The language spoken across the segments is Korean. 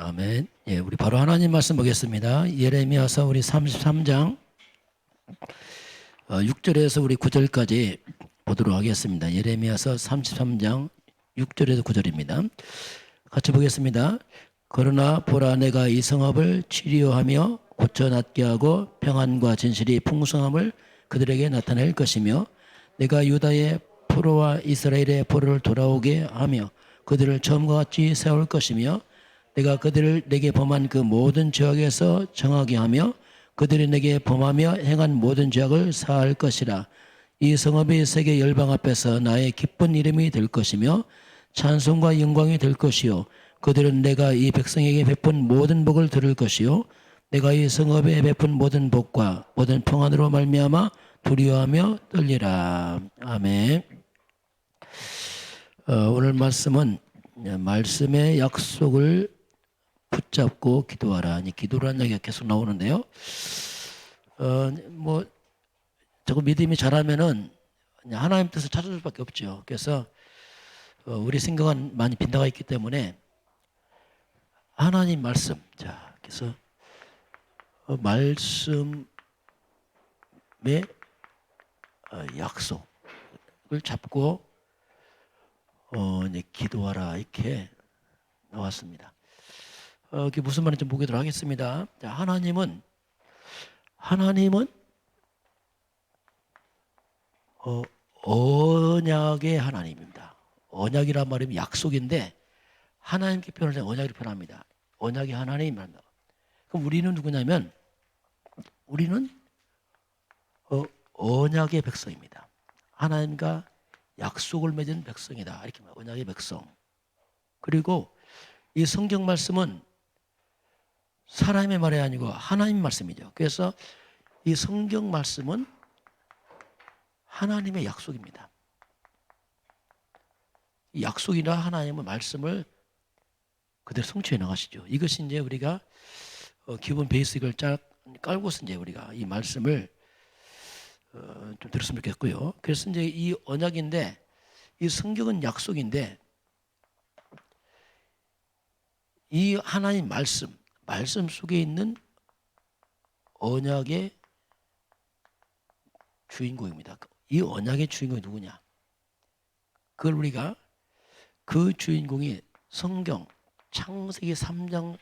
아멘. 예, 우리 바로 하나님 말씀 보겠습니다. 예레미야서 우리 33장 6절에서 우리 9절까지 보도록 하겠습니다. 예레미야서 33장 6절에서 9절입니다. 같이 보겠습니다. 그러나 보라, 내가 이 성읍을 치료하며 고쳐 낫게 하고 평안과 진실이 풍성함을 그들에게 나타낼 것이며, 내가 유다의 포로와 이스라엘의 포로를 돌아오게 하며 그들을 처음과 같이 세울 것이며, 내가 그들을 내게 범한 그 모든 죄악에서 정하게 하며 그들이 내게 범하며 행한 모든 죄악을 사할 것이라. 이 성읍이 세계 열방 앞에서 나의 기쁜 이름이 될 것이며 찬송과 영광이 될 것이요, 그들은 내가 이 백성에게 베푼 모든 복을 들을 것이요, 내가 이 성읍에 베푼 모든 복과 모든 평안으로 말미암아 두려워하며 떨리라. 아멘. 오늘 말씀은 말씀의 약속을 붙잡고 기도하라. 기도라는 얘기가 계속 나오는데요. 자꾸 믿음이 자라면은 하나님 뜻을 찾을 수밖에 없죠. 그래서 우리 생각은 많이 빈다가 있기 때문에 하나님 말씀, 자, 그래서 말씀의 약속을 잡고 이제 기도하라 이렇게 나왔습니다. 그게 무슨 말인지 보도록 하겠습니다. 자, 하나님은 언약의 하나님입니다. 언약이란 말이면 약속인데 하나님께 표현할 때 언약으로 표현합니다. 언약의 하나님입니다. 그럼 우리는 누구냐면 우리는 언약의 백성입니다. 하나님과 약속을 맺은 백성이다. 이렇게 말해요. 언약의 백성. 그리고 이 성경 말씀은 사람의 말이 아니고 하나님 말씀이죠. 그래서 이 성경 말씀은 하나님의 약속입니다. 이 약속이나 하나님의 말씀을 그대로 성취해 나가시죠. 이것이 이제 우리가 기본 베이직을 깔고서 이제 우리가 이 말씀을 좀 들었으면 좋겠고요. 그래서 이제 이 언약인데 이 성경은 약속인데 이 하나님 말씀 속에 있는 언약의 주인공입니다. 이 언약의 주인공이 누구냐? 그걸 우리가 그 주인공이 성경 창세기 3장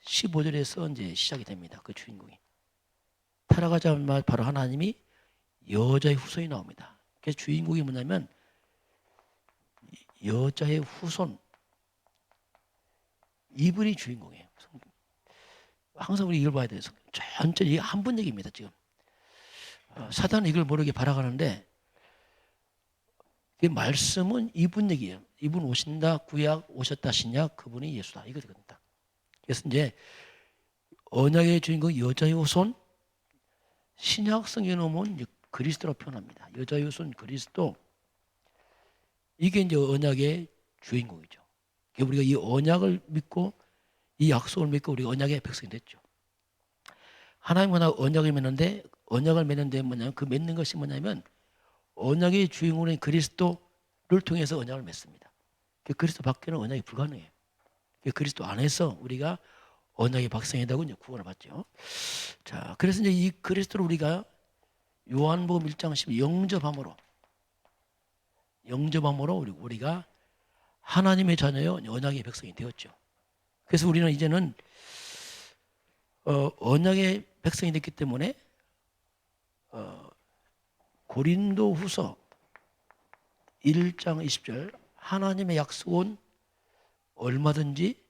15절에서 이제 시작이 됩니다. 그 주인공이 타락하자마자 바로 하나님이 여자의 후손이 나옵니다. 그래서 주인공이 뭐냐면 여자의 후손, 이분이 주인공이에요. 항상 우리 이걸 봐야 돼요. 천천히 한 분 얘기입니다. 지금 사단은 이걸 모르게 바라가는데 그 말씀은 이분 얘기예요. 이분 오신다, 구약 오셨다, 신약 그분이 예수다. 이거거든요. 그래서 이제 언약의 주인공 여자의 후손, 신약 성경에 오면 이제 그리스도로 표현합니다. 여자의 후손 그리스도, 이게 이제 언약의 주인공이죠. 우리가 이 언약을 믿고 이 약속을 믿고 우리가 언약의 백성이 됐죠. 하나님과 언약을 맺는데 언약을 맺는데 뭐냐면 그 맺는 것이 뭐냐면 언약의 주인공인 그리스도를 통해서 언약을 맺습니다. 그리스도 밖에는 언약이 불가능해요. 그리스도 안에서 우리가 언약의 백성이라고 이제 구원을 받죠. 자, 그래서 이제 이 그리스도를 우리가 요한복음 1장 10 영접함으로 우리가 하나님의 자녀요 언약의 백성이 되었죠. 그래서 우리는 이제는 언약의 백성이 됐기 때문에 고린도후서 1장 20절 하나님의 약속은 얼마든지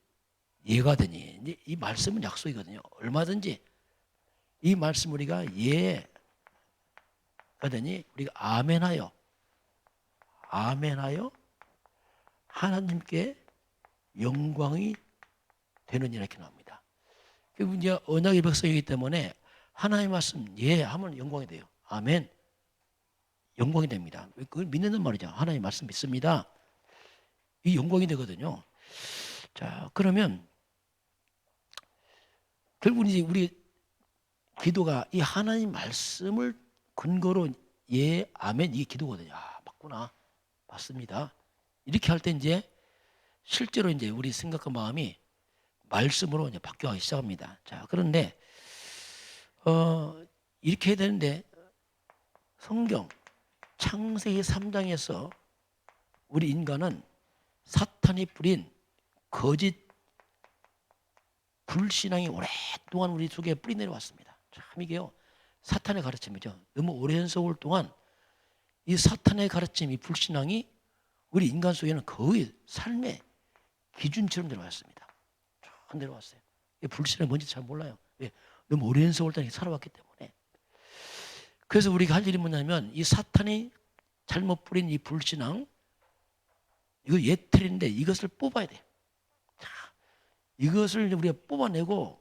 예가 되니, 이 말씀은 약속이거든요. 얼마든지 이 말씀 우리가 예가 되니 우리가 아멘하여 하나님께 영광이 되는 이렇게 나옵니다. 그리고 이제 언약의 백성이기 때문에 하나님의 말씀 예 하면 영광이 돼요. 아멘. 영광이 됩니다. 그걸 믿는단 말이죠. 하나님의 말씀 믿습니다. 이 영광이 되거든요. 자, 그러면 결국 이제 우리 기도가 이 하나님 말씀을 근거로 예, 아멘 이게 기도거든요. 아, 맞구나. 맞습니다. 이렇게 할 때 이제 실제로 이제 우리 생각과 마음이 말씀으로 이제 바뀌어가기 시작합니다. 자, 그런데 이렇게 해야 되는데 성경 창세기 3장에서 우리 인간은 사탄이 뿌린 거짓 불신앙이 오랫동안 우리 속에 뿌리 내려왔습니다. 참 이게요, 사탄의 가르침이죠. 너무 오랜 세월 동안 이 사탄의 가르침, 이 불신앙이 우리 인간 속에는 거의 삶의 기준처럼 내려왔습니다. 쭉 내려왔어요. 불신앙이 뭔지 잘 몰라요. 왜? 너무 오랜 세월 동안 살아왔기 때문에. 그래서 우리가 할 일이 뭐냐면 이 사탄이 잘못 뿌린 이 불신앙, 이거 예틀인데 이것을 뽑아야 돼요. 자, 이것을 우리가 뽑아내고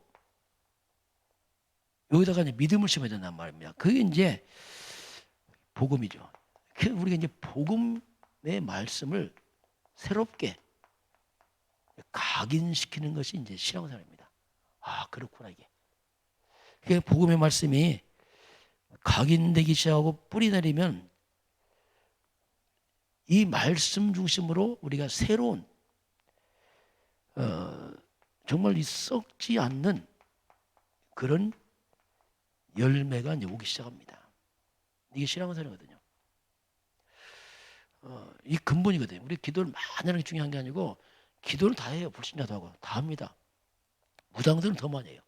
여기다가 이제 믿음을 심어야 된단 말입니다. 그게 이제 복음이죠. 우리가 이제 복음의 말씀을 새롭게 각인시키는 것이 이제 신앙생활입니다. 아, 그렇구나 이게. 그 복음의 말씀이 각인되기 시작하고 뿌리 내리면 이 말씀 중심으로 우리가 새로운 정말 이 썩지 않는 그런 열매가 이제 오기 시작합니다. 이게 신앙생활이거든요. 이 근본이거든요. 우리 기도를 많이 하는 게 중요한 게 아니고 기도는 다 해요. 불신자도 하고 다 합니다. 무당들은 더 많이 해요.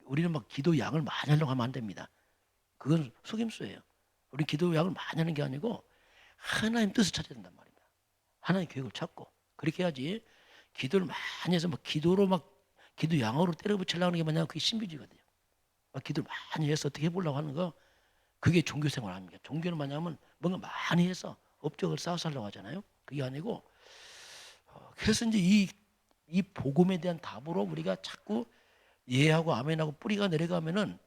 우리는 막 기도 양을 많이 하려고 하면 안 됩니다. 그건 속임수예요. 우리 기도 양을 많이 하는 게 아니고 하나님 뜻을 찾아야 된단 말입니다. 하나님 계획을 찾고 그렇게 해야지. 기도를 많이 해서 막 기도로 막 기도 양으로 때려 붙이려고 하는 게 뭐냐면 그게 신비주의거든요. 막 기도를 많이 해서 어떻게 해보려고 하는 거, 그게 종교생활 아닙니까? 종교는 뭐냐면 뭔가 많이 해서 업적을 쌓아서 하려고 하잖아요. 그게 아니고 그래서 이제 이 복음에 대한 답으로 우리가 자꾸 예하고 아멘하고 뿌리가 내려가면은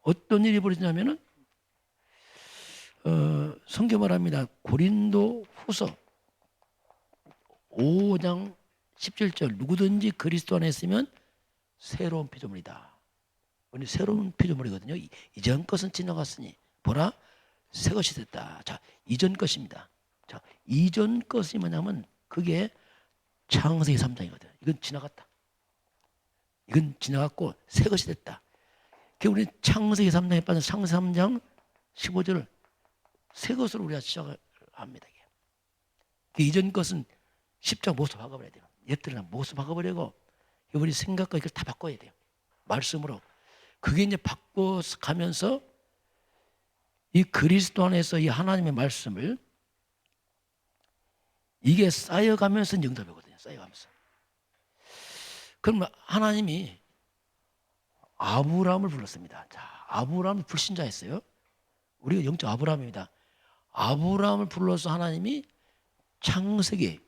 어떤 일이 벌어지냐면은 성경 말합니다. 고린도 후서 5장 17절 누구든지 그리스도 안에 있으면 새로운 피조물이다. 우리 새로운 피조물이거든요. 이전 것은 지나갔으니 보라 새 것이 됐다. 자, 이전 것입니다. 자, 이전 것이 뭐냐면 그게 창세기 3장이거든. 이건 지나갔다. 이건 지나갔고 새 것이 됐다. 우리 창세기 3장에 빠진 창세기 3장 15절 새 것으로 우리가 시작을 합니다. 이전 것은 십자가 못을 박아버려야 돼요. 옛들은 못을 박아버리고 우리 생각과 이걸 다 바꿔야 돼요. 말씀으로. 그게 이제 바꿔가면서 이 그리스도 안에서 이 하나님의 말씀을 이게 쌓여가면서 응답이거든요. 쌓여가면서. 그럼 하나님이 아브라함을 불렀습니다. 자, 아브라함은 불신자였어요. 우리가 영적 아브라함입니다. 아브라함을 불러서 하나님이 창세기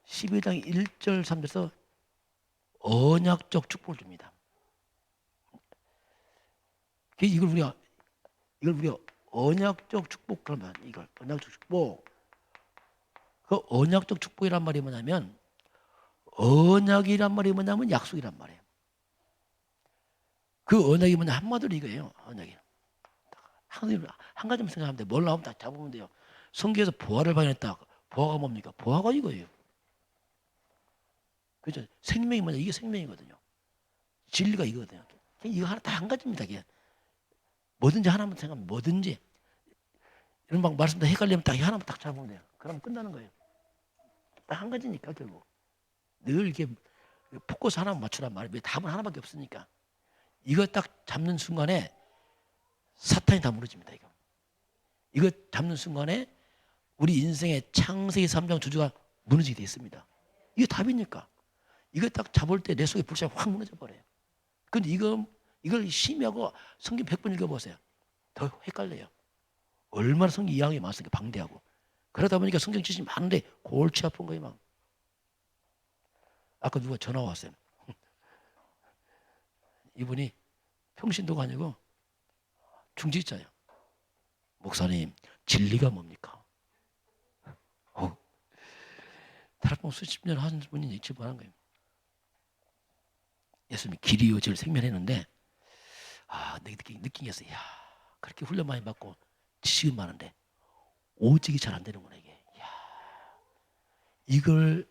12장 1절 3절에서 언약적 축복을 줍니다. 이걸 우리가 언약적 축복, 그러면 이걸 언약적 축복. 그 언약적 축복이란 말이 뭐냐면 언약이란 말이 뭐냐면 약속이란 말이에요. 그 언약이 뭐냐 한마디로 이거예요. 언약이. 한 가지만 생각하면 돼. 뭘 나오면 다 잡으면 돼요. 성경에서 보화를 발견했다. 보화가 뭡니까? 보화가 이거예요. 그렇죠? 생명이 뭐냐? 이게 생명이거든요. 진리가 이거거든요. 이거 하나 다 한 가지입니다. 이게. 뭐든지 하나만 생각하면 뭐든지 이런 막 말씀 다 헷갈리면 딱 하나만 딱 잡으면 돼요. 그러면 끝나는 거예요. 딱 한 가지니까 결국 늘 이렇게 포커스 하나만 맞추란 말이에요. 왜 답은 하나밖에 없으니까. 이거 딱 잡는 순간에 사탄이 다 무너집니다. 이거 잡는 순간에 우리 인생의 창세기 3장 주주가 무너지게 되어 있습니다. 이게 답이니까. 이거 딱 잡을 때 내 속에 불씨가 확 무너져 버려요. 근데 이걸 심의하고 성경 100번 읽어보세요. 더 헷갈려요. 얼마나 성경 이야기 많으니까 방대하고. 그러다 보니까 성경 지식이 많은데 골치 아픈 거예요. 막. 아까 누가 전화 왔어요. 이분이 평신도가 아니고 중직자예요. 목사님, 진리가 뭡니까? 다락방 수십 년 하신 분이 질문한 거예요. 예수님이 길이요 저를 생명했는데 느낀 게 있어요. 야, 그렇게 훈련 많이 받고 지식은 많은데 오직이 잘 안 되는구나 이게. 야, 이걸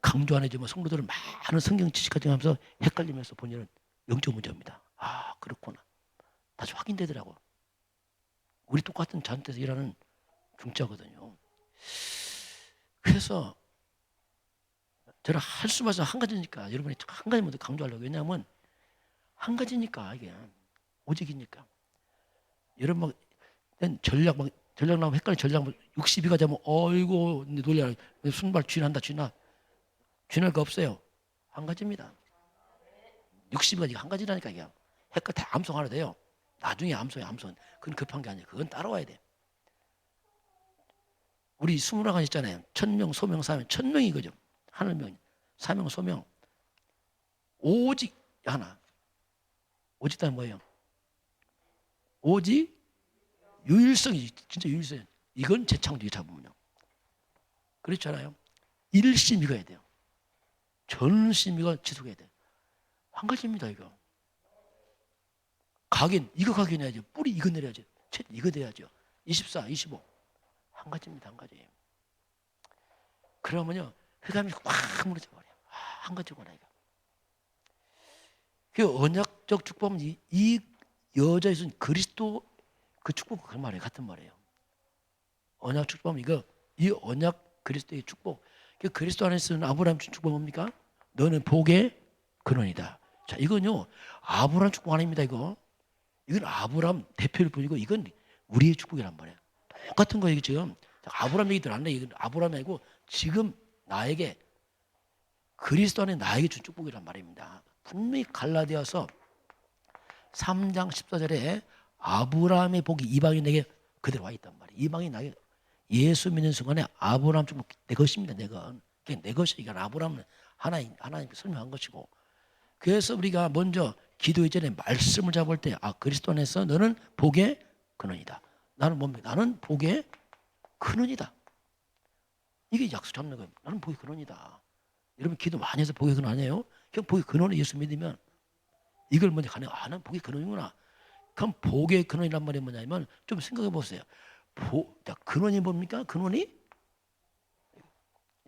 강조 안 해주면 성도들은 많은 성경 지식까지 하면서 헷갈리면서 본인은 영적 문제입니다. 아, 그렇구나. 다시 확인되더라고. 우리 똑같은 잔태에서 일하는 중자거든요. 그래서 저는 할 수만 한 가지니까 여러분이 한 가지 먼저 강조하려고. 왜냐하면 한 가지니까 이게 오직이니까. 여러분 막 전략 나오면 헷갈리는 전략 62가 되면 어이고 놀래라. 순발 쥐난다 쥐날 거 없어요. 한 가지입니다. 62가지가 한 가지라니까 이게. 헷갈려 다 암송 하나 돼요. 나중에 암송이 암송. 그건 급한 게 아니에요. 그건 따라와야 돼. 우리 21가지 있잖아요. 천명, 소명, 사명. 천명이 그죠. 하늘명, 사명, 소명. 오직 하나. 오직다는 뭐예요? 오직 유일성이지. 진짜 유일성. 이건 재창조의 잡으면요. 그렇잖아요. 일심 이거야 돼요. 전심 이거 지속해야 돼. 한 가지입니다 이거. 각인 이거 각인해야죠. 뿌리 이거 내려야죠. 채 이거 돼야죠. 24, 25. 한 가지입니다. 한 가지. 그러면요 흑암이 확 무너져 버려요. 한 가지구나 이거. 그 언약적 축복은 이 여자에 있는 그리스도 그 축복 그 말이에요. 같은 말이에요. 언약 축복은 이거 이 언약 그리스도의 축복. 그 그리스도 안에 쓰는 아브라함 축복 뭡니까? 너는 복의 근원이다. 자 이건요 아브라함 축복 아닙니다 이거. 이건 아브라함 대표일 뿐이고 이건 우리의 축복이란 말이에요. 똑같은 거예요 지금. 아브라함 얘기들 안 해. 이건 아브라함이 아니고 지금 나에게 그리스도 안에 나에게 준 축복이란 말입니다. 분명히 갈라디아서 3장 14절에 아브라함의 복이 이방인에게 그대로 와 있단 말이에요. 이방인 나에게 예수 믿는 순간에 아브라함 축복 내 것입니다. 내 것이 이건 아브라함은 하나님 설명한 것이고. 그래서 우리가 먼저 기도 이전에 말씀을 잡을 때 그리스도 안에서 너는 복의 근원이다. 나는 뭡니까? 나는 복의 근원이다. 이게 약속 잡는 거예요. 나는 복의 근원이다. 여러분 기도 많이 해서 복의 근원 아니에요? 그냥 복의 근원을 예수 믿으면 이걸 먼저 가는 나는 복의 근원이구나. 그럼 복의 근원이란 말이 뭐냐면 좀 생각해 보세요. 근원이 뭡니까? 근원이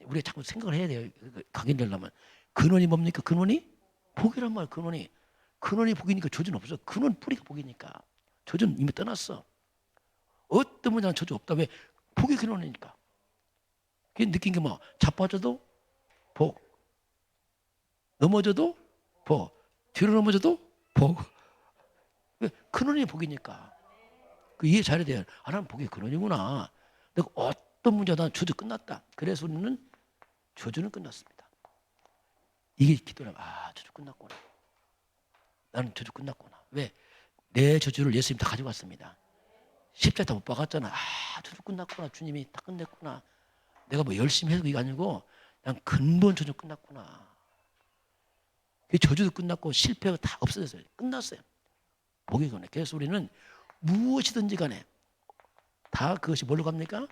우리가 자꾸 생각을 해야 돼요. 각인되려면 근원이 뭡니까? 근원이 복이란 말. 근원이 복이니까 저주는 없어. 근원 뿌리가 복이니까 저주는 이미 떠났어. 어떤 분야는 저주 없다. 왜? 복의 근원이니까. 그게 느낀 게 뭐? 자빠져도 복, 넘어져도 복, 뒤로 넘어져도 복. 왜? 근원이 복이니까. 그 이해 잘해야 돼요. 나는 복의 근원이구나. 내가 어떤 문제다 저주 끝났다. 그래서 우리는 저주는 끝났습니다. 이게 기도라면 저주 끝났구나. 나는 저주 끝났구나. 왜? 내 저주를 예수님 다 가져갔습니다. 십자가 다 못 박았잖아. 저주 끝났구나. 주님이 다 끝냈구나. 내가 뭐 열심히 해서 이게 아니고 그냥 근본 저주 끝났구나. 그 저주도 끝났고 실패가 다 없어졌어요. 끝났어요. 복이 그네. 그래서 우리는 무엇이든지 간에 다 그것이 뭘로 갑니까?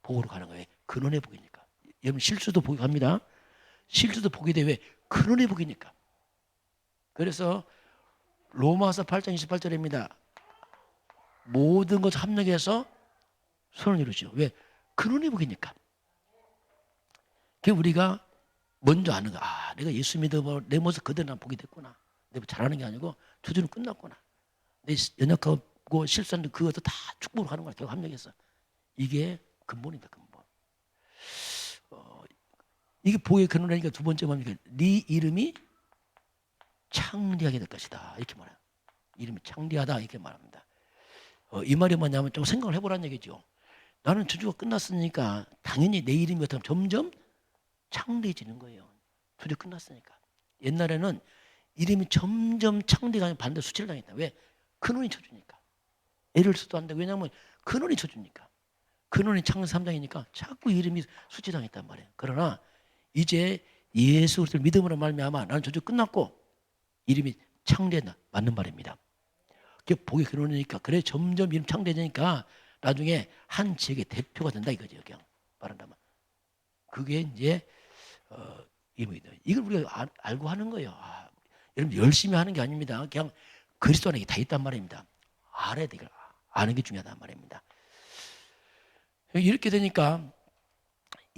복으로 가는 거예요. 근원의 복이니까. 여러분 실수도 복이 갑니다. 실수도 복이 돼. 왜? 근원의 복이니까. 그래서 로마서 8장 28절입니다. 모든 것 합력해서 선을 이루시오. 왜? 근원의 복이니까. 그 우리가 먼저 아는 거. 내가 예수 믿어 내 모습 그대로 난 복이 됐구나. 내가 잘하는 게 아니고 저주는 끝났구나. 내 연약하고 실수하는 그것도 다 축복으로 가는 거야. 결국 합력해서. 이게 근본이다. 근본. 이게 복의 근원이니까 두 번째 뭡니까? 네 이름이 창대하게 될 것이다. 이렇게 말해요. 이름이 창대하다. 이렇게 말합니다. 이 말이 뭐냐면 좀 생각을 해보라는 얘기죠. 나는 저주가 끝났으니까 당연히 내 이름이 어떻게 점점 창대해지는 거예요. 저주 끝났으니까. 옛날에는 이름이 점점 창대가 아니라 반대로 수치를 당했다. 왜? 근원이 저주니까. 애를 써도 안 돼. 왜냐하면 근원이 저주니까. 근원이 창세 3장이니까 자꾸 이름이 수치당했단 말이에요. 그러나 이제 예수 그리스도를 믿음으로 말미암아 나는 저주 끝났고 이름이 창대한다. 맞는 말입니다. 그게 복의 근원이니까. 그래 점점 이름 창대해지니까 나중에 한 지역의 대표가 된다 이거죠. 그냥 말한다면. 그게 이제 이름이다. 이걸 우리가 알고 하는 거예요. 여러분 열심히 하는 게 아닙니다. 그냥 그리스도 안에 다 있단 말입니다. 알아야 돼. 아는 게 중요하단 말입니다. 이렇게 되니까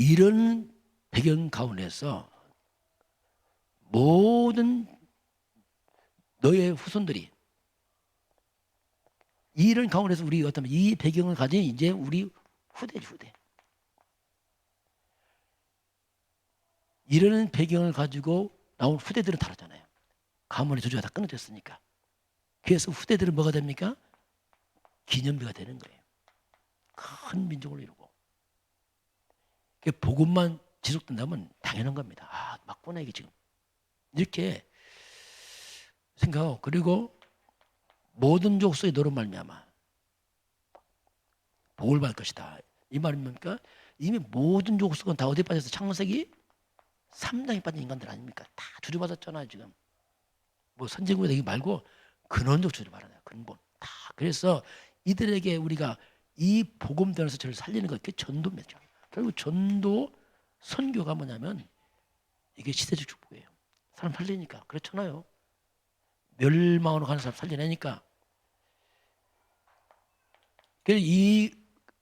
이런 배경 가운데서 모든 너의 후손들이 이런 가운데서 우리 어떤 이 배경을 가진 이제 우리 후대지 후대. 이런 배경을 가지고 나온 후대들은 다르잖아요. 가문의 조주가 다 끊어졌으니까. 그래서 후대들은 뭐가 됩니까? 기념비가 되는 거예요. 큰 민족을 이루고. 복음만 지속된다면 당연한 겁니다. 아, 맞구나 이게 지금. 이렇게 생각하고, 그리고 모든 족속의 너로 말미암아 복을 받을 것이다. 이 말이 뭡니까? 이미 모든 족속은 다 어디에 빠져서 창세기 3장에 빠진 인간들 아닙니까? 다 주주받았잖아요 지금. 뭐 선진국에 되기 말고 근원적 주주받아요. 근본. 다. 그래서 이들에게 우리가 이 복음전에서 저를 살리는 것, 그게 전도입니다. 결국 전도 선교가 뭐냐면 이게 시대적 축복이에요. 사람 살리니까. 그렇잖아요. 멸망으로 가는 사람 살려내니까. 그래서 이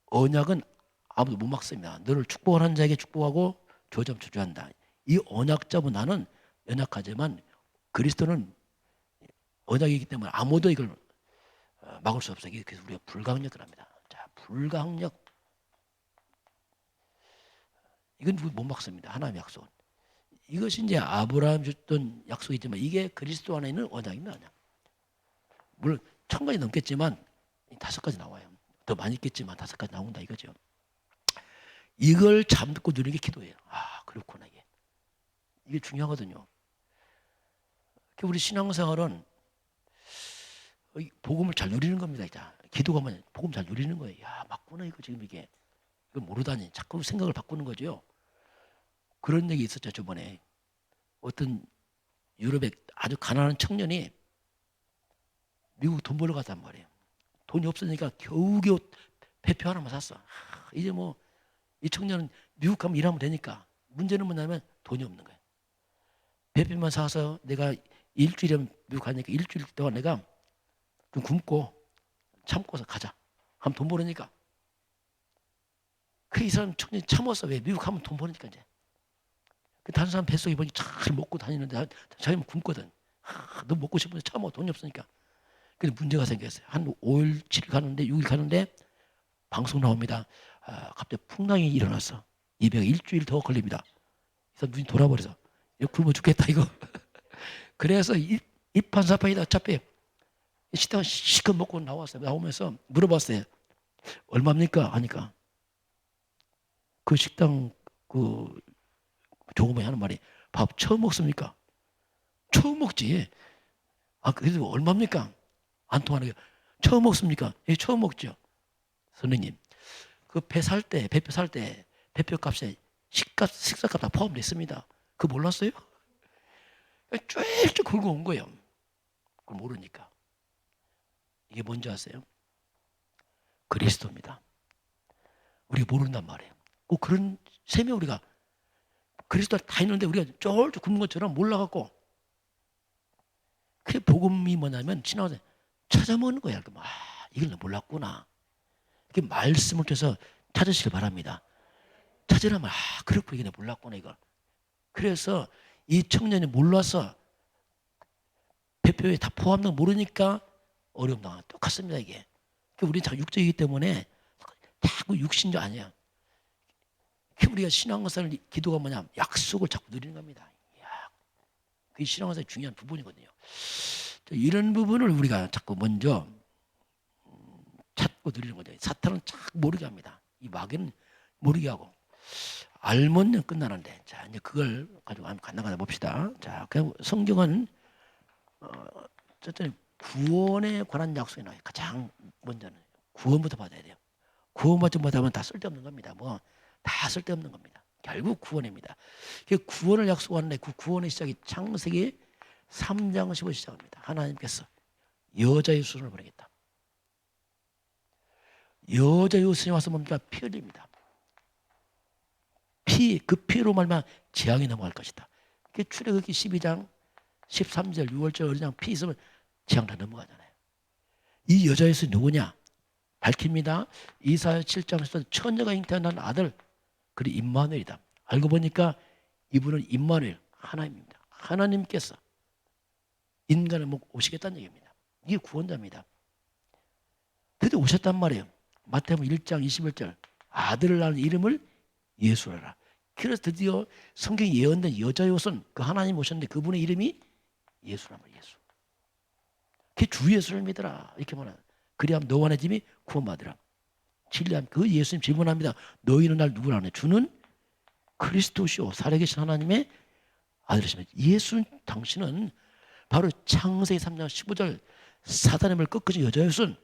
언약은 아무도 못 막습니다. 너를 축복하는 자에게 축복하고 저주하면 저주한다. 이 언약자 문화는 연약하지만 그리스도는 언약이기 때문에 아무도 이걸 막을 수 없어요. 그래서 우리가 불가항력을 합니다. 자, 불가항력. 이건 못 막습니다. 하나님의 약속은. 이것이 이제 아브라함 줬던 약속이지만 이게 그리스도 안에 있는 언약입니다. 언약. 물론 1000가지 넘겠지만 5가지 나와요. 더 많이 있겠지만 5가지 나온다 이거죠. 이걸 잡고 누리는 게 기도예요. 아, 그렇구나 이게. 이게 중요하거든요. 우리 신앙생활은 복음을 잘 누리는 겁니다. 자, 기도가 뭐냐? 복음 잘 누리는 거예요. 야, 맞구나 이거 지금 이게. 이걸 모르다니 자꾸 생각을 바꾸는 거죠. 그런 얘기 있었죠 저번에. 어떤 유럽의 아주 가난한 청년이 미국 돈 벌러 갔단 말이에요. 돈이 없으니까 겨우겨우 배표 하나만 샀어. 이제 뭐 이 청년은 미국 가면 일하면 되니까. 문제는 뭐냐면 돈이 없는 거예요. 배표만 사서 내가 일주일에 미국 가니까 일주일 동안 내가 좀 굶고 참고서 가자. 하면 돈 벌으니까. 그 이 사람 청년이 참았어. 왜? 미국 가면 돈 버니까 이제. 다른 사람 뱃속에 보니 잘 먹고 다니는데 자기는 굶거든. 너 먹고 싶은데 참아. 돈이 없으니까. 근데 문제가 생겼어요. 한 5일, 7일 가는데 6일 가는데 방송 나옵니다. 갑자기 풍랑이 일어났어. 이병 일주일 더 걸립니다. 그래서 눈이 돌아버려서 이거 굶어 죽겠다 이거. 그래서 입판사판이다 어차피 식당 시컷 먹고 나왔어요. 나오면서 물어봤어요. 얼마입니까? 하니까 그 식당 그 조금만 하는 말이 밥 처음 먹습니까? 처음 먹지. 아, 그래도 얼마입니까? 안 통하는 게 처음 먹습니까? 예, 처음 먹죠. 선생님, 그 배표 살 때 배표 값에 식사값 다 포함되어 있습니다. 그거 몰랐어요? 쭉 긁어 온 거예요. 그걸 모르니까. 이게 뭔지 아세요? 그리스도입니다. 우리가 모른단 말이에요. 꼭 그런 셈에 우리가 그리스도가 다 있는데 우리가 쫄쫄 굶는 것처럼 몰라갖고 그 복음이 뭐냐면 지나가서 찾아먹는 거야. 이걸 몰랐구나. 이렇게 말씀을 통해서 찾으시길 바랍니다. 찾으라면 그렇고 이게 몰랐구나 이걸. 그래서 이 청년이 몰라서 배표에 다 포함된 거 모르니까 어려움 당하는 똑같습니다 이게. 우리는 다 육적이기 때문에 자꾸 육신적 아니야. 우리가 신앙생활 기도가 뭐냐? 약속을 자꾸 누리는 겁니다. 그게 신앙생활의 중요한 부분이거든요. 이런 부분을 우리가 자꾸 먼저 찾고 누리는 거죠. 사탄은 자꾸 모르게 합니다. 이 마귀는 모르게 하고. 알면 끝나는데. 자, 이제 그걸 가지고 한번 간단하게 봅시다. 자, 그냥 성경은 어쨌든 구원에 관한 약속이 나와요. 가장 먼저는 구원부터 받아야 돼요. 구원받지 못하면 다 쓸데없는 겁니다. 다 쓸데없는 겁니다. 결국 구원입니다. 구원을 약속하는데 그 구원의 시작이 창세기 3장 15 시작합니다. 하나님께서 여자의 후손을 보내겠다. 여자의 후손이 와서 뭡니까? 피 흘립니다. 그 피로 말미암아 재앙이 넘어갈 것이다. 출애굽기 12장 13절 6월절 어린양 피 있으면 재앙 다 넘어가잖아요. 이 여자의 후손이 누구냐? 밝힙니다. 이사야 7장에서 처녀가 잉태한 아들, 그리 임마누엘이다. 알고 보니까 이분은 임마누엘, 하나님입니다. 하나님께서 인간을 오시겠다는 얘기입니다. 이게 구원자입니다. 드디어 오셨단 말이에요. 마태복음 1장 21절 아들을 낳은 이름을 예수라라. 그래서 드디어 성경에 예언된 여자의 옷은 그 하나님 오셨는데 그분의 이름이 예수란 말이에요. 예수. 그 주 예수를 믿어라. 이렇게 말하는. 그리하면 너와 내 집이 구원받으라. 진리함. 그 예수님 질문합니다. 너희는 날 누구라 하네? 주는 그리스도시오. 살아계신 하나님의 아들이십니다. 예수 당신은 바로 창세기 3장 15절 사단의 힘을 꺾으신 여자의 옷은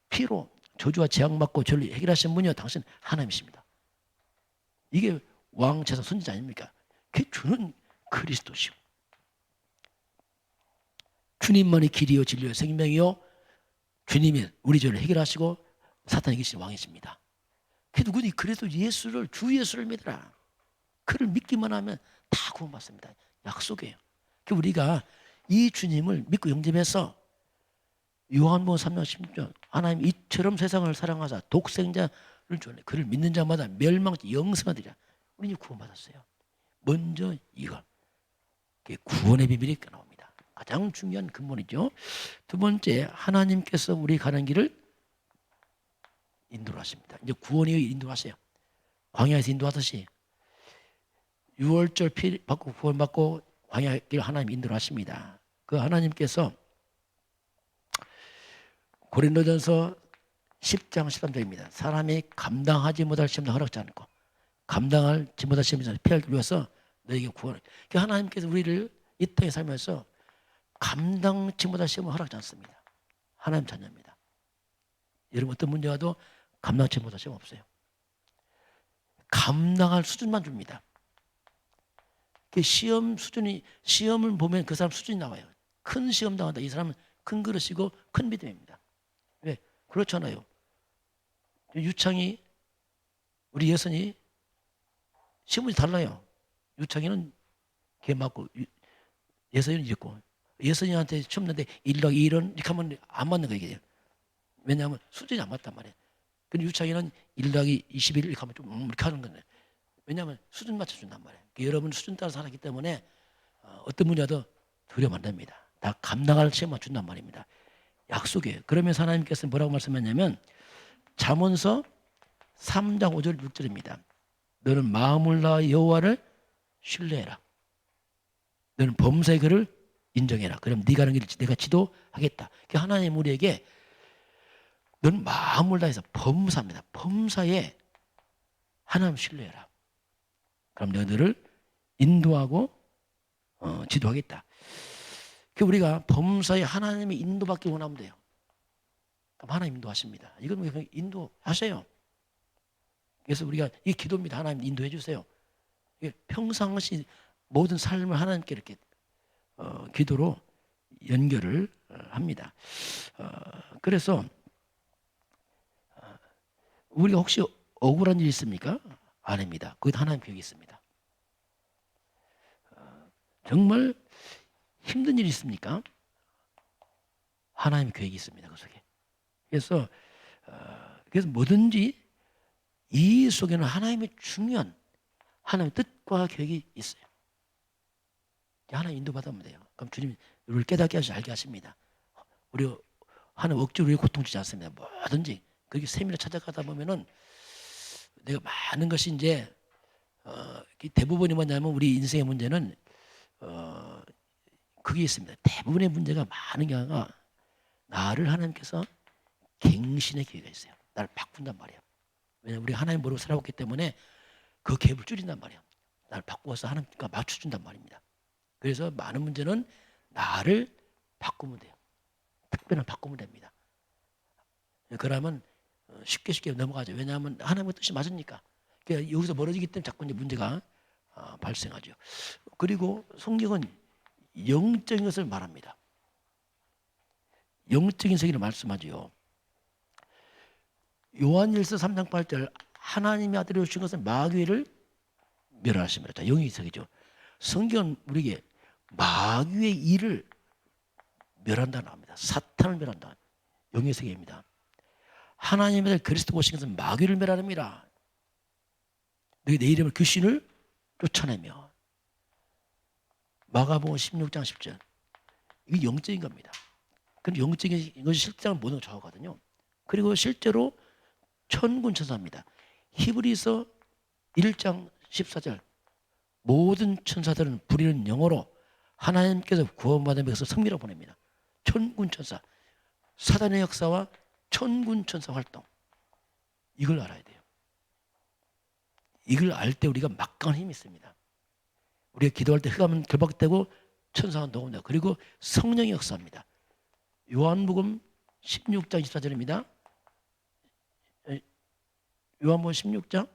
피로 저주와 재앙받고 죄를 해결하신 분이요 당신 하나님이십니다. 이게 왕제사 선지자 아닙니까? 그 주는 그리스도시오. 주님만이 길이요 진리요 생명이요 주님이 우리 죄를 해결하시고 사탄이 이기신 왕이십니다. 누구니? 그래도 예수를 주 예수를 믿어라. 그를 믿기만 하면 다 구원받습니다. 약속이에요. 우리가 이 주님을 믿고 영접해서 요한복음 3장 16절 하나님 이처럼 세상을 사랑하사 독생자를 주었네. 그를 믿는 자마다 멸망치 영생하리라. 우리는 구원받았어요. 먼저 이거 구원의 비밀이 나옵니다. 가장 중요한 근본이죠. 두 번째, 하나님께서 우리 가는 길을 인도를 하십니다. 이제 구원이 인도하세요. 광야에서 인도하듯이 6월절 피 받고 구원받고 광야 길 하나님 인도를 하십니다. 그 하나님께서 고린도전서 10장 13절입니다. 사람이 감당하지 못할 시험도 허락지 않고 감당하지 못할 시험을 피하기 위해서 너에게 구원을. 하나님께서 우리를 이 땅에 살면서 감당치 못할 시험을 허락지 않습니다. 하나님 자녀입니다. 여러분 어떤 문제 와도 감당치 못할 시험 없어요. 감당할 수준만 줍니다. 시험 수준이 시험을 보면 그 사람 수준이 나와요. 큰 시험 당한다. 이 사람은 큰 그릇이고 큰 믿음입니다. 왜? 그렇잖아요. 유창이 우리 예선이 시험이 달라요. 유창이는 개 맞고 예선이는 이랬고 예선이한테 시험 냈는데 1락 2런 이렇게 하면 안 맞는 거예요. 왜냐하면 수준이 안 맞단 말이에요. 근데 유창이는 1락이 21 이렇게 하면 좀 이렇게 하는 건데 왜냐하면 수준 맞춰준단 말이에요. 여러분 수준 따라 살았기 때문에 어떤 문제도 두려움 안 됩니다. 다 감당할 시험만 준단 말입니다. 약속이에요. 그러면서 하나님께서 뭐라고 말씀했냐면 잠언서 3장 5절 6절입니다. 너는 마음을 다하여 여호와를 신뢰해라. 너는 범사의 그를 인정해라. 그럼 네가 가는 길을 내가 지도하겠다. 하나님 우리에게 너는 마음을 다해서 범사입니다. 범사에 하나님 신뢰해라. 그럼 내가 너를 인도하고 지도하겠다. 우리가 범사에 하나님의 인도받기 원하면 돼요. 그럼 하나님 인도하십니다. 이건 그냥 인도하세요. 그래서 우리가 이 기도입니다. 하나님 인도해 주세요. 평상시 모든 삶을 하나님께 이렇게 기도로 연결을 합니다. 그래서 우리가 혹시 억울한 일 있습니까? 아닙니다. 거기도 하나님 계획이 있습니다. 정말 힘든 일이 있습니까? 하나님 계획이 있습니다. 그 속에. 그래서 뭐든지 이 속에는 하나님의 중요한 하나님의 뜻과 계획이 있어요. 하나님 인도받으면 돼요. 그럼 주님 우리를 깨닫게 하시고 알게 하십니다. 우리 하나님 억지로 우리 고통 주지 않습니다. 뭐든지 그렇게 세밀히 찾아가다 보면은 내가 많은 것이 이제 대부분이 뭐냐면 우리 인생의 문제는 그게 있습니다. 대부분의 문제가 많은 경우가 나를 하나님께서 갱신의 기회가 있어요. 나를 바꾼단 말이에요. 왜냐하면 우리 하나님 모르고 살아왔기 때문에 그 갭을 줄인단 말이에요. 나를 바꾸어서 하나님과 맞춰준단 말입니다. 그래서 많은 문제는 나를 바꾸면 돼요. 특별한 바꾸면 됩니다. 그러면 쉽게 넘어가죠. 왜냐하면 하나님의 뜻이 맞으니까. 그러니까 여기서 멀어지기 때문에 자꾸 이제 문제가 발생하죠. 그리고 성경은 영적인 것을 말합니다. 영적인 세계를 말씀하죠. 요한일서 3장 8절 하나님의 아들이 오신 것은 마귀를 멸하십니다. 영의 세계죠. 성경은 우리에게 마귀의 일을 멸한다고 합니다. 사탄을 멸한다. 영의 세계입니다. 하나님의 아들 그리스도 오신 것은 마귀를 멸하랍니다. 너희 내 이름을 귀신을 쫓아내며. 마가복음 16장 10절. 이게 영적인 겁니다. 근데 영적인 것이 실제는 모든 걸 정하거든요. 그리고 실제로 천군 천사입니다. 히브리서 1장 14절. 모든 천사들은 부리는 영어로 하나님께서 구원받은 백성을 섬기라고 보냅니다. 천군 천사. 사단의 역사와 천군 천사 활동. 이걸 알아야 돼요. 이걸 알 때 우리가 막강한 힘이 있습니다. 우리가 기도할 때 흑암은 결박되고 천사가 녹음돼요. 그리고 성령의 역사입니다. 요한복음 16장 24절입니다. 요한복음 16장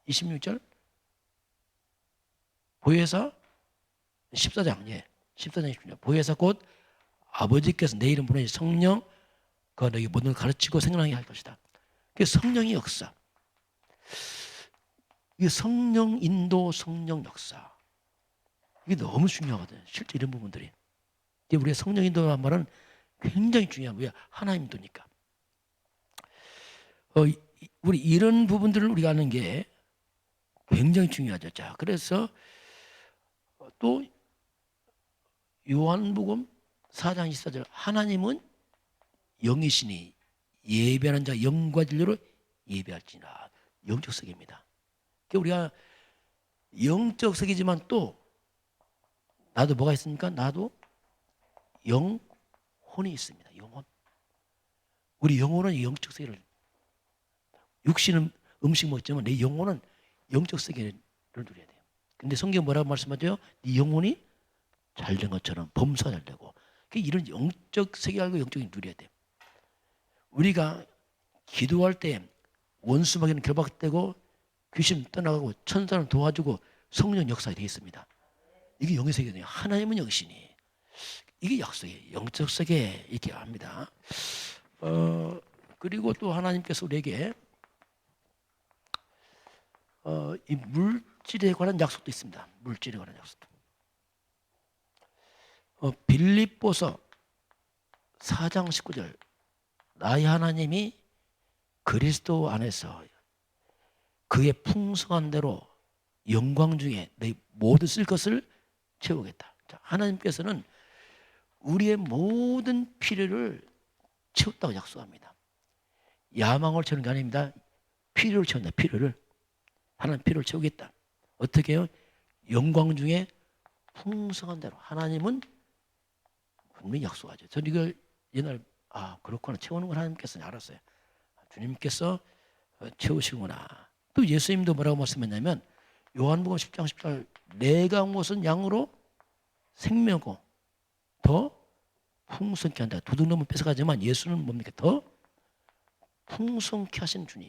26절. 보혜사 14장, 예, 14장 26절. 보혜사 곧 아버지께서 내 이름 보내신 성령, 그가 너희 모든 걸 가르치고 생각나게 할 것이다. 그게 성령의 역사. 이게 성령 인도, 성령 역사. 이게 너무 중요하거든요. 실제 이런 부분들이. 우리가 성령 인도라는 말은 굉장히 중요한 거예요. 하나님 인도니까. 우리 이런 부분들을 우리가 아는 게 굉장히 중요하죠. 자, 그래서 또 요한복음 4장 24절. 하나님은 영이시니 예배하는 자 영과 진리로 예배할지니라. 영적 세계입니다. 우리가 영적 세계지만 또 나도 뭐가 있습니까? 나도 영혼이 있습니다. 영혼. 우리 영혼은 영적 세계를, 육신은 음식 먹지만 내 영혼은 영적 세계를 누려야 돼요. 근데 성경 뭐라고 말씀하죠? 네 영혼이 잘된 것처럼 범사가 잘 되고. 이런 영적 세계 알고 영적인 누려야 돼요. 우리가 기도할 때 원수마귀는 결박되고 귀신 떠나가고 천사는 도와주고 성령 역사가 되어 있습니다. 이게 영의 세계예요. 하나님은 영이시니. 이게 약속이에요. 영적 세계 이렇게 합니다. 그리고 또 하나님께서 우리에게 이 물질에 관한 약속도 있습니다. 물질에 관한 약속도. 빌립보서 4장 19절. 나의 하나님이 그리스도 안에서 그의 풍성한 대로 영광 중에 내 모든 쓸 것을 채우겠다. 자, 하나님께서는 우리의 모든 필요를 채웠다고 약속합니다. 야망을 채우는 게 아닙니다. 필요를 채운다. 필요를. 하나님 필요를 채우겠다. 어떻게 해요? 영광 중에 풍성한 대로. 하나님은 분명히 약속하죠. 저는 이걸 옛날 그렇구나. 채우는 건 하나님께서 알았어요. 주님께서 채우시구나. 또 예수님도 뭐라고 말씀했냐면 요한복음 10장 10절. 내가 온 것은 양으로 생명고 더 풍성케 한다. 도둑놈은 뺏어가지만 예수는 뭡니까? 더 풍성케 하신 주님.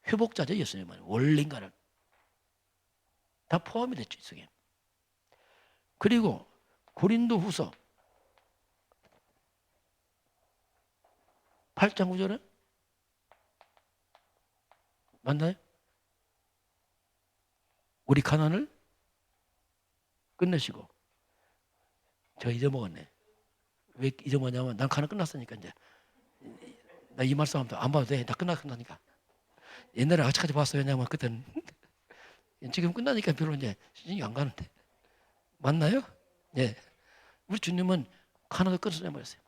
회복자죠. 예수님은. 원래인가를 다 포함이 됐죠. 이 속에. 그리고 고린도 후서 8장 9절에 맞나요? 우리 가난을 끝내시고. 저 잊어먹었네. 왜 잊어먹었냐면 난 가난 끝났으니까 이제 나 이 말씀 안 봐도 돼. 다 끝났다니까. 옛날에 아직까지 봤어요. 왜냐면 그때는 지금 끝나니까 별로 이제 신경이 안 가는데. 맞나요? 예. 우리 주님은 가난을 끊어내버렸어요.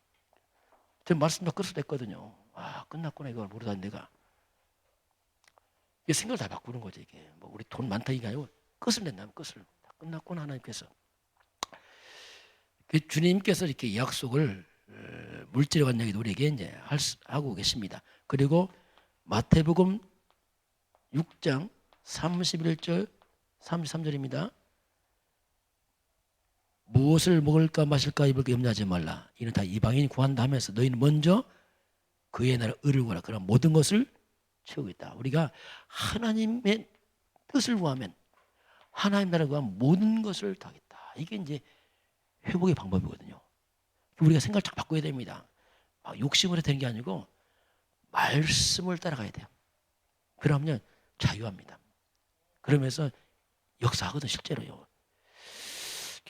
저 말씀도 끊어냈거든요. 끝났구나. 이걸 모르다 내가. 이게 생각을 다 바꾸는 거죠. 이게 뭐 우리 돈 많다 이게 아니고 끝을 낸다면 끝을 다 끝났구나. 하나님께서 주님께서 이렇게 약속을 물질에 관한 얘기도 우리에게 이제 하고 계십니다. 그리고 마태복음 6장 31절 33절입니다. 무엇을 먹을까 마실까 입을까 염려하지 말라. 이는 다 이방인이 구한다 하면서 너희는 먼저 그의 나라 의를 구하라. 그럼 모든 것을 채우겠다. 우리가 하나님의 뜻을 구하면 하나님 나라를 구하면 모든 것을 다 하겠다. 이게 이제 회복의 방법이거든요. 우리가 생각을 딱 바꿔야 됩니다. 욕심으로 되는 게 아니고 말씀을 따라가야 돼요. 그러면 자유합니다. 그러면서 역사하거든 실제로요.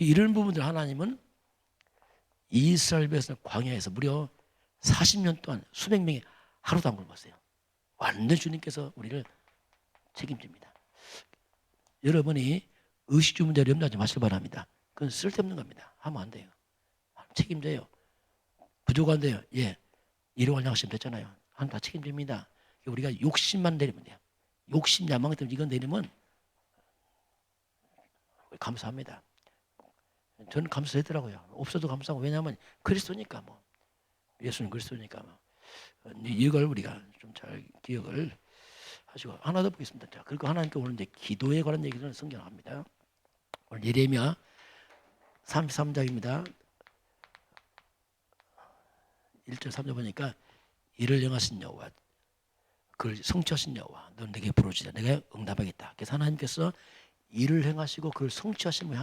이런 부분들 하나님은 이스라엘 백성 광야에서 무려 40년 동안 수백 명이 하루도 안 굶었어요. 완전 주님께서 우리를 책임집니다. 여러분이 의식주문자를 염려하지 마시기 바랍니다. 그건 쓸데없는 겁니다. 하면 안 돼요. 책임져요. 부족한데요. 예, 일용할 양심 됐잖아요. 하나님 다 책임집니다. 우리가 욕심만 내리면 돼요. 욕심 야망 때문에 이건 내리면 감사합니다. 저는 감사했더라고요. 없어도 감사하고. 왜냐하면 그리스도니까 뭐. 예수는 그리스도니까 뭐. 이걸 우리가 좀 잘 기억을 하시고 하나 더 보겠습니다. 자, 그리고 하나님께 오늘 이제 기도에 관한 얘기를 성경합니다. 오늘 예레미야 33장입니다. 1절 3절 보니까 이를 행하신 여호와 그를 성취하신 여호와 너는 내게 부르짖으라 내가 응답하겠다. 그래서 하나님께서 일을 행하시고 그를 성취하신 분이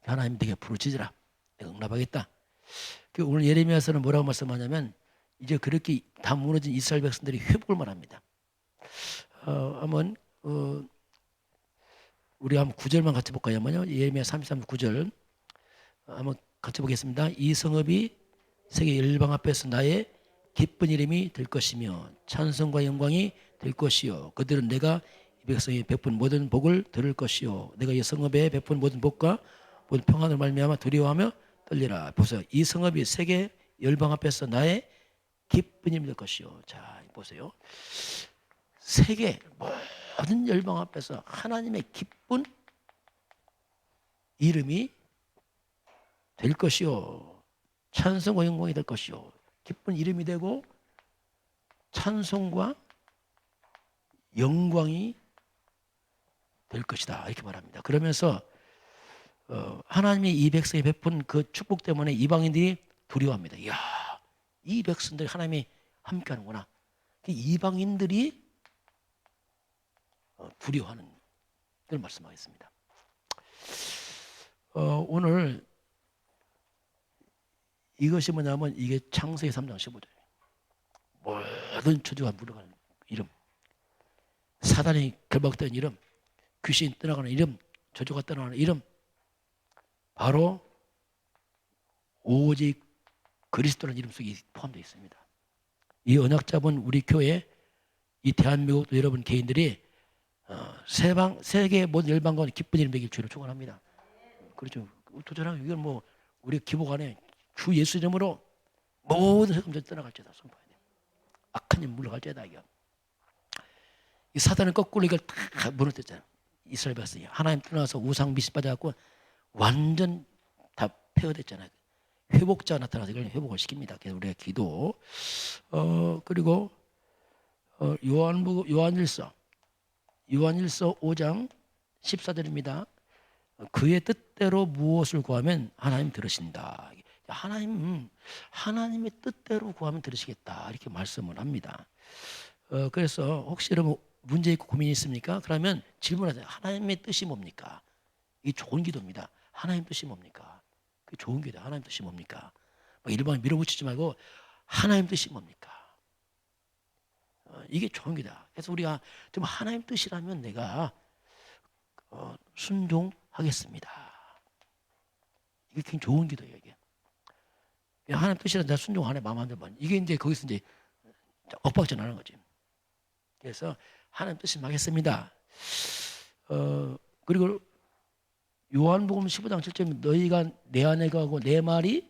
하나님 내게 부르짖으라 내가 응답하겠다. 오늘 예레미야서는 뭐라고 말씀하냐면 이제 그렇게 다 무너진 이스라엘 백성들이 회복을 말합니다. 한번 우리 한번 9절만 같이 볼까요? 예레미야 33장 9절 한번 같이 보겠습니다. 이 성읍이 세계 열방 앞에서 나의 기쁜 이름이 될 것이며 찬송과 영광이 될 것이요 그들은 내가 이 백성이 베푼 모든 복을 들을 것이요 내가 이 성읍에 베푼 모든 복과 모든 평안을 말미암아 두려워하며 떨리라. 보세요. 이 성읍이 세계 열방 앞에서 나의 기쁜 이름이 될 것이요. 자, 보세요. 세계 모든 열방 앞에서 하나님의 기쁜 이름이 될 것이요. 찬송과 영광이 될 것이요. 기쁜 이름이 되고 찬송과 영광이 될 것이다. 이렇게 말합니다. 그러면서 하나님이 이 백성에 베푼 그 축복 때문에 이방인들이 두려워합니다. 이야, 이 백성들이 하나님이 함께하는구나. 이방인들이 두려워하는 걸 말씀하겠습니다. 오늘 이것이 뭐냐면 이게 창세기 3장 15절 모든 저주가 물러가는 이름 사단이 결박된 이름 귀신이 떠나가는 이름 저주가 떠나가는 이름 바로 오직 그리스도라는 이름 속에 포함되어 있습니다. 이 언약 잡은 우리 교회 이 대한민국도 여러분 개인들이 세계 모든 열방과 기쁜 이름 되길 주로 축원합니다. 그렇죠. 도전하고 이건 뭐 우리 기복 안에 주 예수 이름으로 모든 세금들 떠나갈지다 선포해야 돼. 악한 일 물러갈지다 이거. 이 사단은 거꾸로 이걸 다 무너뜨렸잖아요. 이스라엘 백성이 하나님 떠나서 우상 미시 빠져갖고 완전 다 폐허됐잖아요. 회복자가 나타나서 이걸 회복을 시킵니다. 그래서 우리가 기도 그리고 요한일서 5장 14절입니다. 그의 뜻대로 무엇을 구하면 하나님 들으신다. 하나님의 뜻대로 구하면 들으시겠다. 이렇게 말씀을 합니다. 그래서 혹시 여러분 문제 있고 고민이 있습니까? 그러면 질문하세요. 하나님의 뜻이 뭡니까? 이 좋은 기도입니다. 하나님 뜻이 뭡니까? 그 좋은 기도. 하나님 뜻이 뭡니까? 일반에 밀어붙이지 말고 하나님 뜻이 뭡니까? 이게 좋은 기도다. 그래서 우리가 좀 하나님 뜻이라면 내가 순종하겠습니다. 이게 굉장히 좋은 기도예요. 이게 하나님 뜻이라면 내가 순종 안 해. 마음 안 들면 이게 이제 거기서 이제 엇박전하는 거지. 그래서 하나님 뜻을 하겠습니다. 그리고 요한복음 15장 7절 너희가 내 안에 거하고 내 말이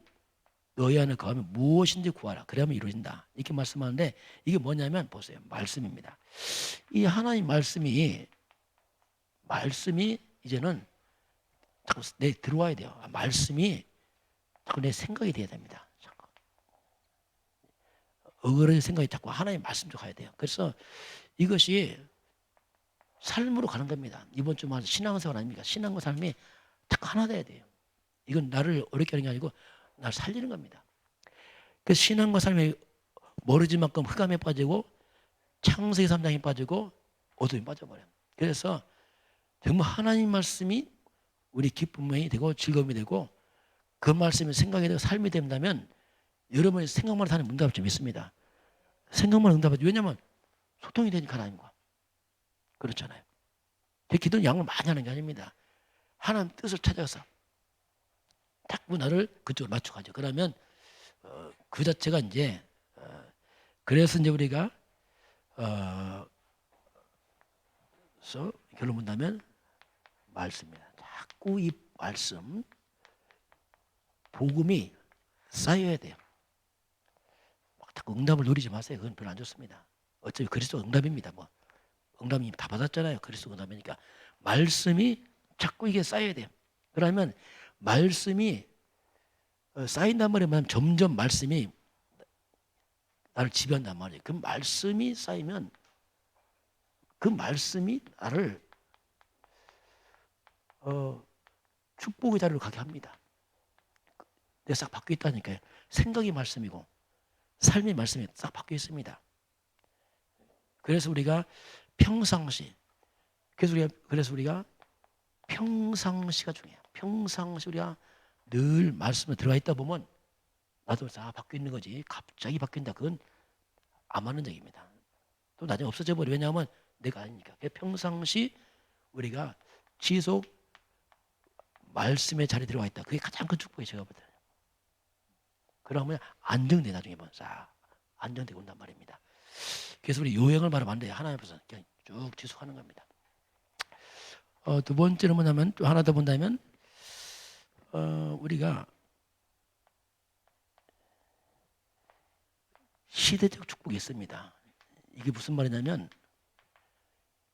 너희 안에 거하면 무엇인지 구하라. 그러면 이루어진다. 이렇게 말씀하는데 이게 뭐냐면 보세요. 말씀입니다. 이 하나님 말씀이 이제는 자꾸 내 들어와야 돼요. 말씀이 자꾸 내 생각이 돼야 됩니다. 자꾸 어그러진 생각이 자꾸 하나님 말씀 쪽 가야 돼요. 그래서 이것이 삶으로 가는 겁니다. 이번 주만 신앙생활 아닙니까? 신앙과 삶이 자꾸 하나 돼야 돼요. 이건 나를 어렵게 하는 게 아니고 나를 살리는 겁니다. 그래서 신앙과 삶이 멀어진 만큼 흑암에 빠지고 창세기 3장에 빠지고 어둠에 빠져버려요. 그래서 정말 하나님 말씀이 우리 기쁨이 되고 즐거움이 되고 그 말씀이 생각이 되고 삶이 된다면 여러분이 생각만 하는 응답을 좀 있습니다. 생각만 응답하죠. 왜냐하면 소통이 되니까 하나님과. 그렇잖아요. 제 기도는 양을 많이 하는 게 아닙니다. 하나님 뜻을 찾아서 자꾸 나를 그쪽으로 맞춰가죠. 그러면 그 자체가 이제 그래서 이제 우리가 그래서 결론 본다면 말씀입니다. 자꾸 이 말씀, 복음이 쌓여야 돼요. 막 자꾸 응답을 노리지 마세요. 그건 별로 안 좋습니다. 어차피 그리스도 응답입니다. 뭐 응답이 다 받았잖아요. 그리스도 응답이니까 말씀이 자꾸 이게 쌓여야 돼요. 그러면 말씀이 쌓인단 말이면 점점 말씀이 나를 지배한단 말이에요. 그 말씀이 쌓이면 그 말씀이 나를 축복의 자리로 가게 합니다. 내가 싹 바뀌어 있다니까요. 생각이 말씀이고 삶이 말씀이 싹 바뀌어 있습니다. 그래서 우리가 평상시, 그래서 우리가 평상시가 중요해요. 평상시 우리가 늘 말씀에 들어가 있다 보면 나도 다 바뀌어 있는 거지. 갑자기 바뀐다. 그건 안 맞는 얘기입니다. 또 나중에 없어져 버려. 왜냐하면 내가 아니니까. 평상시 우리가 지속 말씀의 자리에 들어가 있다. 그게 가장 큰 축복이에요. 제가 볼 때는. 그러면 안정돼. 나중에 보면 싹 안정되고 온단 말입니다. 그래서 우리 요행을 말하면 안 돼요. 하나님 앞에서 그냥 쭉 지속하는 겁니다. 두 번째는 뭐냐면 또 하나 더 본다면 우리가 시대적 축복이 있습니다. 이게 무슨 말이냐면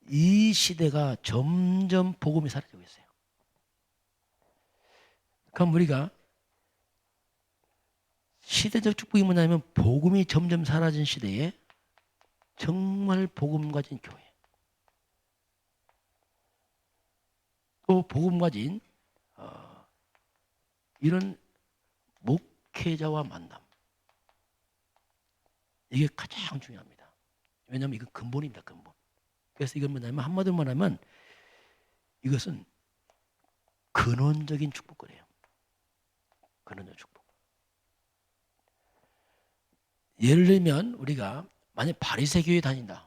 이 시대가 점점 복음이 사라지고 있어요. 그럼 우리가 시대적 축복이 뭐냐면 복음이 점점 사라진 시대에 정말 복음 가진 교회, 또 복음 가진 이런 목회자와 만남, 이게 가장 중요합니다. 왜냐하면 이건 근본입니다. 근본. 그래서 이건 뭐냐면 한마디로 말하면 이것은 근원적인 축복거래요. 근원적 축복. 예를 들면 우리가 만약 바리새 교회 다닌다.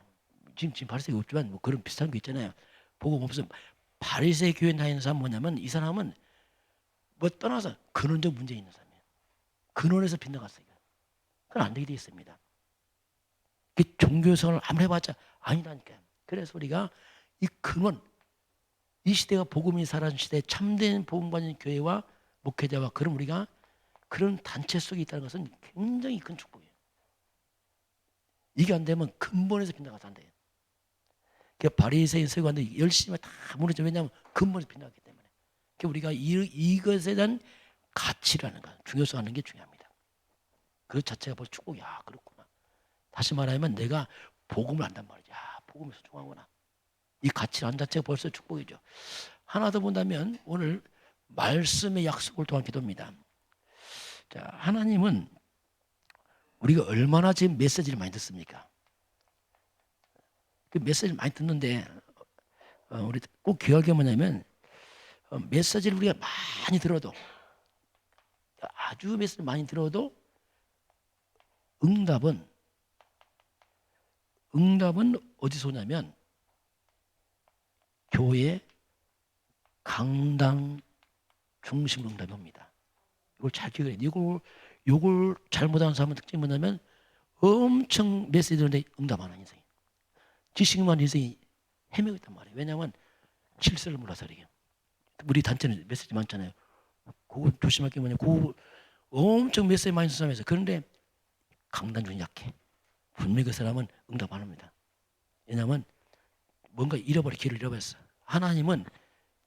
지금 바리새 교회 없지만 뭐 그런 비슷한 게 있잖아요. 복음 없으면 바리새 교회 다니는 사람 뭐냐면 이 사람은 뭐 떠나서 근원적 문제 있는 사람이에요. 근원에서 빗나갔어요. 그건 안 되게 되어 있습니다. 종교성을 아무리 해봤자 아니라니까요. 그래서 우리가 이 근원, 이 시대가 복음이 사라진 시대에 참된 복음 가진 교회와 목회자와 그럼 우리가 그런 단체 속에 있다는 것은 굉장히 큰 축복이에요. 이게 안 되면 근본에서 빗나가서 안 돼요. 그러니까 바리새인 서기관들이 열심히 다 무너져. 왜냐하면 근본에서 빗나갔기 때문에. 그러니까 우리가 이것에 대한 가치라는 것, 중요성 하는 게 중요합니다. 그 자체가 벌써 축복이야. 그렇구나. 다시 말하면 내가 복음을 안단 말이야. 복음이 소중하구나. 이 가치를 안 자체가 벌써 축복이죠. 하나 더 본다면 오늘 말씀의 약속을 통한 기도입니다. 자, 하나님은 우리가 얼마나 지금 메시지를 많이 듣습니까? 그 메시지를 많이 듣는데 우리 꼭 기억할 게 뭐냐면 메시지를 우리가 많이 들어도 아주 메시지를 많이 들어도 응답은 어디서 오냐면 교회 강당 중심 응답이 옵니다. 이걸 잘 기억해야 돼요. 이걸 잘못하는 사람은 특징이 뭐냐면 엄청 메시지 들었는데 응답 안 하는 인생이. 지식만 인생이 헤매고 있단 말이에요. 왜냐하면 질서를 몰라서 그래요. 우리 단체는 메시지 많잖아요. 그거 조심할 게 뭐냐. 그거 엄청 메시지 많이 쓰는 사람이었어요. 그런데 강단 중에 약해. 분명히 그 사람은 응답 안 합니다. 왜냐하면 뭔가 길을 잃어버렸어. 하나님은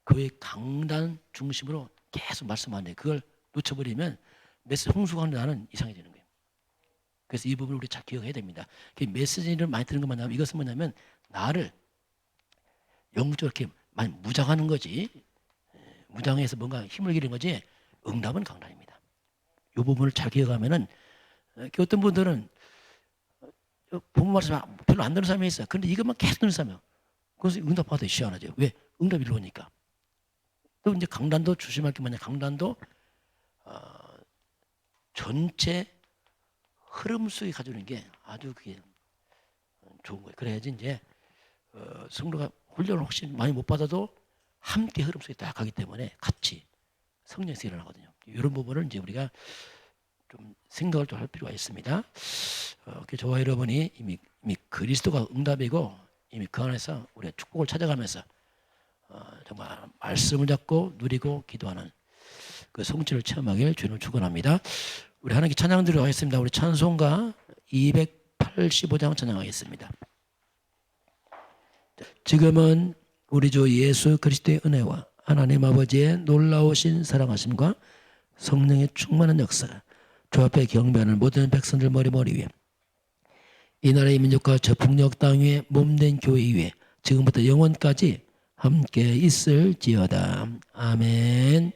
그의 강단 중심으로 계속 말씀하는데 그걸 놓쳐버리면 메시지 홍수가는 나는 이상해지는 거예요. 그래서 이 부분을 우리 잘 기억해야 됩니다. 메시지를 많이 듣는 것만 하면 이것은 뭐냐면 나를 영적으로 이렇게 많이 무장하는 거지. 무장해서 뭔가 힘을 기르는 거지. 응답은 강단입니다. 이 부분을 잘 기억하면은 어떤 분들은 부모 말씀 별로 안 듣는 사람이 있어요. 그런데 이것만 계속 듣는 사람이에요. 그래서 응답 받아도 시원하죠. 왜? 응답이 이루어니까. 또 이제 강단도 조심할 게 뭐냐. 강단도 전체 흐름 속에 가져오는 게 아주 그게 좋은 거예요. 그래야지 이제 성도가 훈련을 혹시 많이 못 받아도 함께 흐름 속에 딱 가기 때문에 같이 성령에서 일어나거든요. 이런 부분을 이제 우리가 좀 생각을 좀 할 필요가 있습니다. 저와 여러분이 이미 그리스도가 응답이고 이미 그 안에서 우리가 축복을 찾아가면서 정말 말씀을 잡고 누리고 기도하는 그 성취를 체험하길 주님을 축원합니다. 우리 하나님께 찬양 드리도록 하겠습니다. 우리 찬송가 285장 찬양하겠습니다. 지금은 우리 주 예수 그리스도의 은혜와 하나님 아버지의 놀라우신 사랑하심과 성령의 충만한 역사, 주 앞에 경배하는 모든 백성들 머리 위에, 이 나라의 민족과 저 북녘 땅 위에 몸된 교회 위에 지금부터 영원까지 함께 있을지어다. 아멘.